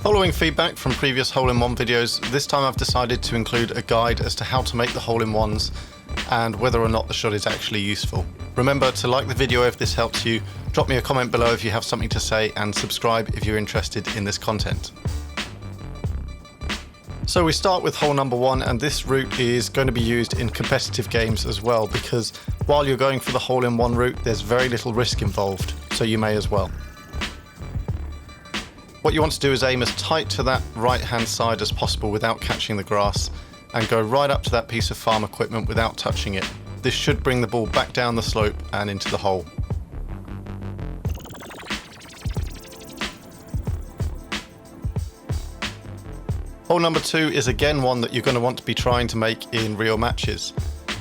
Following feedback from previous hole-in-one videos, this time I've decided to include a guide as to how to make the hole-in-ones and whether or not the shot is actually useful. Remember to like the video if this helps you, drop me a comment below if you have something to say, and subscribe if you're interested in this content. So we start with hole number 1, and this route is going to be used in competitive games as well, because while you're going for the hole-in-one route, there's very little risk involved, so you may as well. What you want to do is aim as tight to that right hand side as possible without catching the grass, and go right up to that piece of farm equipment without touching it. This should bring the ball back down the slope and into the hole. Hole number 2 is again one that you're going to want to be trying to make in real matches.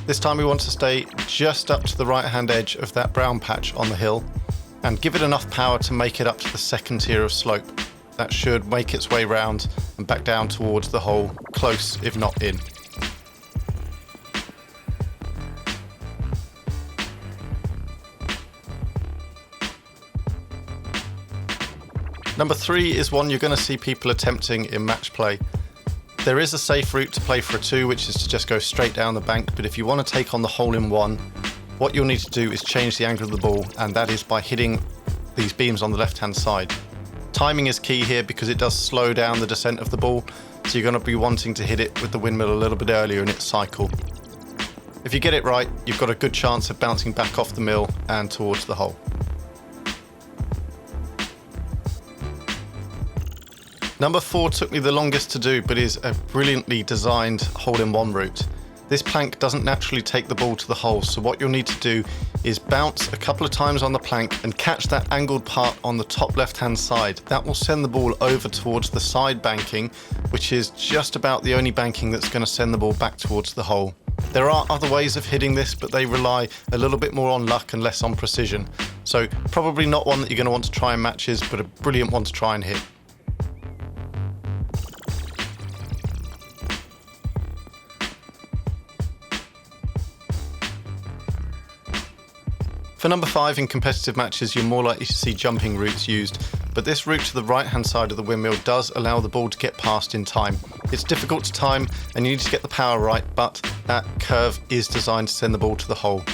This time we want to stay just up to the right hand edge of that brown patch on the hill and give it enough power to make it up to the second tier of slope. That should make its way round and back down towards the hole, close if not in. Number 3 is one you're going to see people attempting in match play. There is a safe route to play for a 2, which is to just go straight down the bank, but if you want to take on the hole-in-one, what you'll need to do is change the angle of the ball, and that is by hitting these beams on the left hand side. Timing is key here because it does slow down the descent of the ball, so you're going to be wanting to hit it with the windmill a little bit earlier in its cycle. If you get it right, you've got a good chance of bouncing back off the mill and towards the hole. Number 4 took me the longest to do, but is a brilliantly designed hole-in-one route. This plank doesn't naturally take the ball to the hole, so what you'll need to do is bounce a couple of times on the plank and catch that angled part on the top left-hand side. That will send the ball over towards the side banking, which is just about the only banking that's going to send the ball back towards the hole. There are other ways of hitting this, but they rely a little bit more on luck and less on precision. So probably not one that you're going to want to try in matches, but a brilliant one to try and hit. For number 5, in competitive matches, you're more likely to see jumping routes used, but this route to the right hand side of the windmill does allow the ball to get past in time. It's difficult to time and you need to get the power right, but that curve is designed to send the ball to the hole.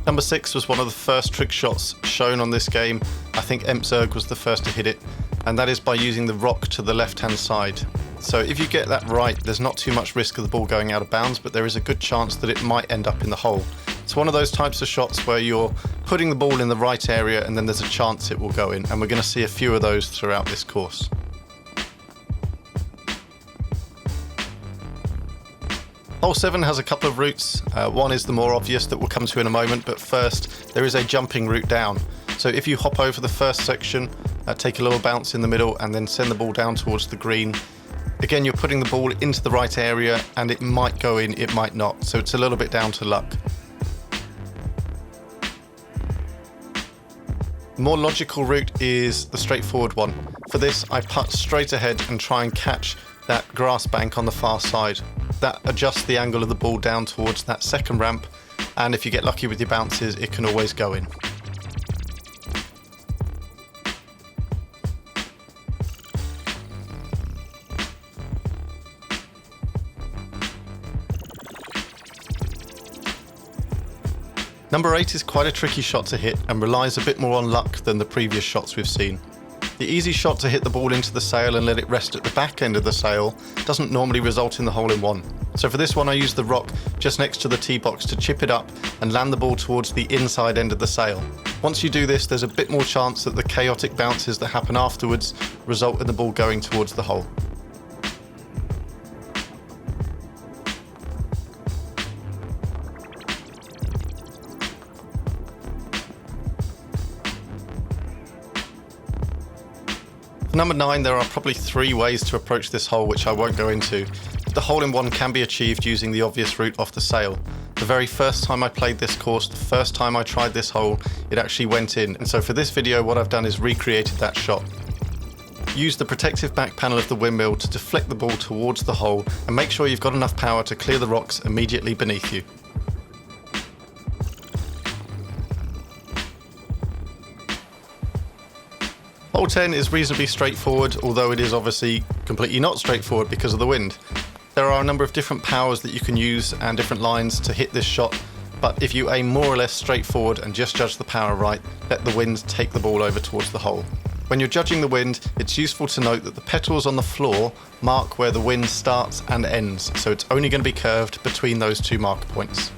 Number 6 was one of the first trick shots shown on this game. I think Emzerg was the first to hit it, and that is by using the rock to the left hand side. So if you get that right, there's not too much risk of the ball going out of bounds, but there is a good chance that it might end up in the hole. It's one of those types of shots where you're putting the ball in the right area and then there's a chance it will go in, and we're going to see a few of those throughout this course. Hole 7 has a couple of routes. One is the more obvious that we'll come to in a moment, but first there is a jumping route down. So if you hop over the first section, take a little bounce in the middle and then send the ball down towards the green. Again, you're putting the ball into the right area and it might go in, it might not, so it's a little bit down to luck. The more logical route is the straightforward one. For this, I putt straight ahead and try and catch that grass bank on the far side. That adjusts the angle of the ball down towards that second ramp, and if you get lucky with your bounces, it can always go in. Number 8 is quite a tricky shot to hit and relies a bit more on luck than the previous shots we've seen. The easy shot to hit the ball into the sail and let it rest at the back end of the sail doesn't normally result in the hole-in-one. So for this one I use the rock just next to the tee box to chip it up and land the ball towards the inside end of the sail. Once you do this, there's a bit more chance that the chaotic bounces that happen afterwards result in the ball going towards the hole. For number 9, there are probably 3 ways to approach this hole, which I won't go into. The hole-in-one can be achieved using the obvious route off the sail. The very first time I played this course, the first time I tried this hole, it actually went in, and so for this video what I've done is recreated that shot. Use the protective back panel of the windmill to deflect the ball towards the hole and make sure you've got enough power to clear the rocks immediately beneath you. Hole 10 is reasonably straightforward, although it is obviously completely not straightforward because of the wind. There are a number of different powers that you can use and different lines to hit this shot, but if you aim more or less straightforward and just judge the power right, let the wind take the ball over towards the hole. When you're judging the wind, it's useful to note that the petals on the floor mark where the wind starts and ends, so it's only going to be curved between those two marker points.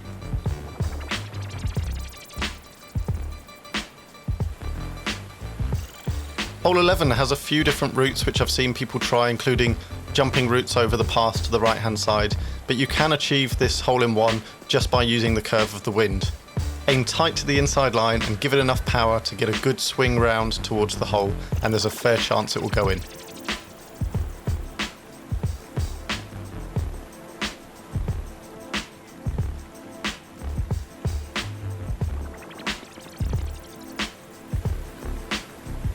Hole 11 has a few different routes which I've seen people try, including jumping routes over the path to the right hand side, but you can achieve this hole-in-one just by using the curve of the wind. Aim tight to the inside line and give it enough power to get a good swing round towards the hole, and there's a fair chance it will go in.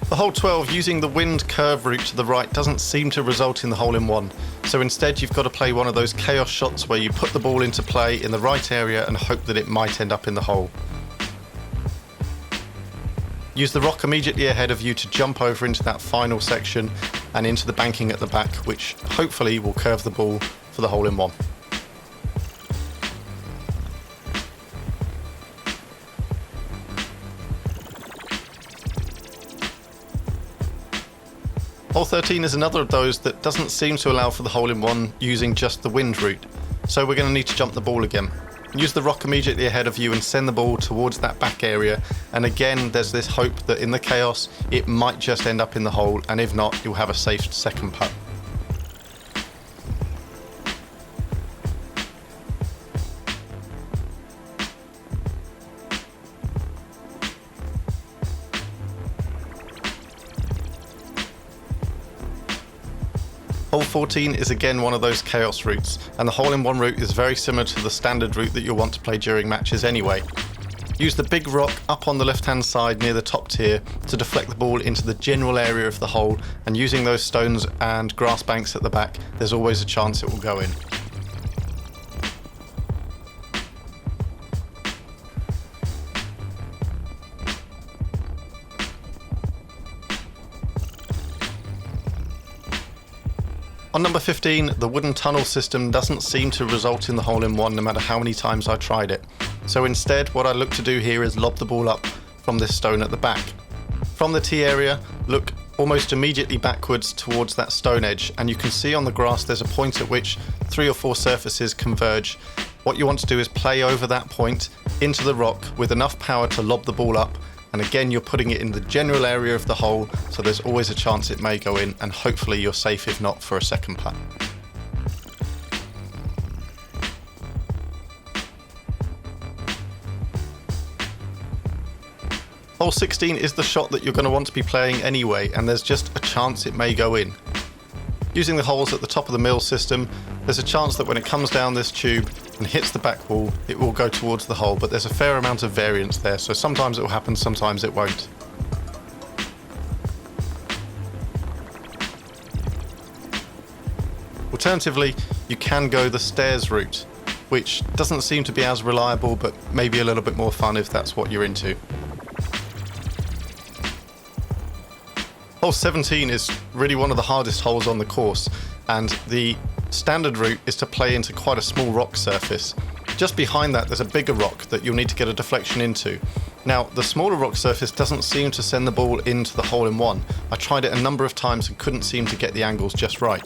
For hole 12, using the wind curve route to the right doesn't seem to result in the hole-in-one, so instead you've got to play one of those chaos shots where you put the ball into play in the right area and hope that it might end up in the hole. Use the rock immediately ahead of you to jump over into that final section and into the banking at the back, which hopefully will curve the ball for the hole-in-one. Hole 13 is another of those that doesn't seem to allow for the hole-in-one using just the wind route, so we're going to need to jump the ball again. Use the rock immediately ahead of you and send the ball towards that back area, and again there's this hope that in the chaos it might just end up in the hole, and if not, you'll have a safe second putt. Hole 14 is again one of those chaos routes, and the hole-in-one route is very similar to the standard route that you'll want to play during matches anyway. Use the big rock up on the left-hand side near the top tier to deflect the ball into the general area of the hole, and using those stones and grass banks at the back, there's always a chance it will go in. On number 15, the wooden tunnel system doesn't seem to result in the hole-in-one no matter how many times I tried it. So instead, what I look to do here is lob the ball up from this stone at the back. From the tee area, look almost immediately backwards towards that stone edge, and you can see on the grass there's a point at which 3 or 4 surfaces converge. What you want to do is play over that point into the rock with enough power to lob the ball up, and again you're putting it in the general area of the hole, so there's always a chance it may go in, and hopefully you're safe if not for a second putt. Hole 16 is the shot that you're going to want to be playing anyway, and there's just a chance it may go in. Using the holes at the top of the mill system, there's a chance that when it comes down this tube and hits the back wall, it will go towards the hole, but there's a fair amount of variance there, so sometimes it will happen, sometimes it won't. Alternatively, you can go the stairs route, which doesn't seem to be as reliable, but maybe a little bit more fun if that's what you're into. Hole 17 is really one of the hardest holes on the course, and the standard route is to play into quite a small rock surface. Just behind that there's a bigger rock that you'll need to get a deflection into. Now, the smaller rock surface doesn't seem to send the ball into the hole-in-one. I tried it a number of times and couldn't seem to get the angles just right.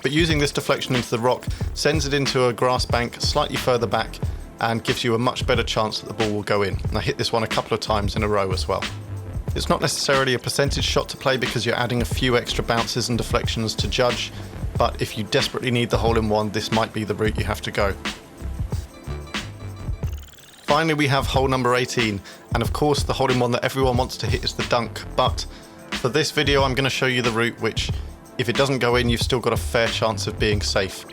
But using this deflection into the rock sends it into a grass bank slightly further back and gives you a much better chance that the ball will go in. And I hit this one a couple of times in a row as well. It's not necessarily a percentage shot to play because you're adding a few extra bounces and deflections to judge, but if you desperately need the hole-in-one, this might be the route you have to go. Finally, we have hole number 18, and of course the hole-in-one that everyone wants to hit is the dunk, but for this video I'm going to show you the route which, if it doesn't go in, you've still got a fair chance of being safe.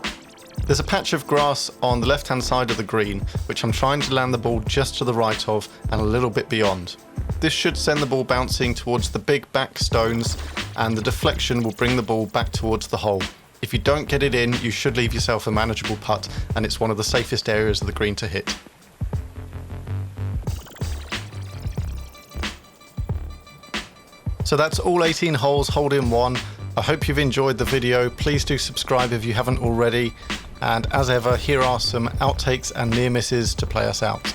There's a patch of grass on the left-hand side of the green, which I'm trying to land the ball just to the right of and a little bit beyond. This should send the ball bouncing towards the big back stones, and the deflection will bring the ball back towards the hole. If you don't get it in, you should leave yourself a manageable putt, and it's one of the safest areas of the green to hit. So that's all 18 holes hole-in-one. I hope you've enjoyed the video. Please do subscribe if you haven't already. And as ever, here are some outtakes and near misses to play us out.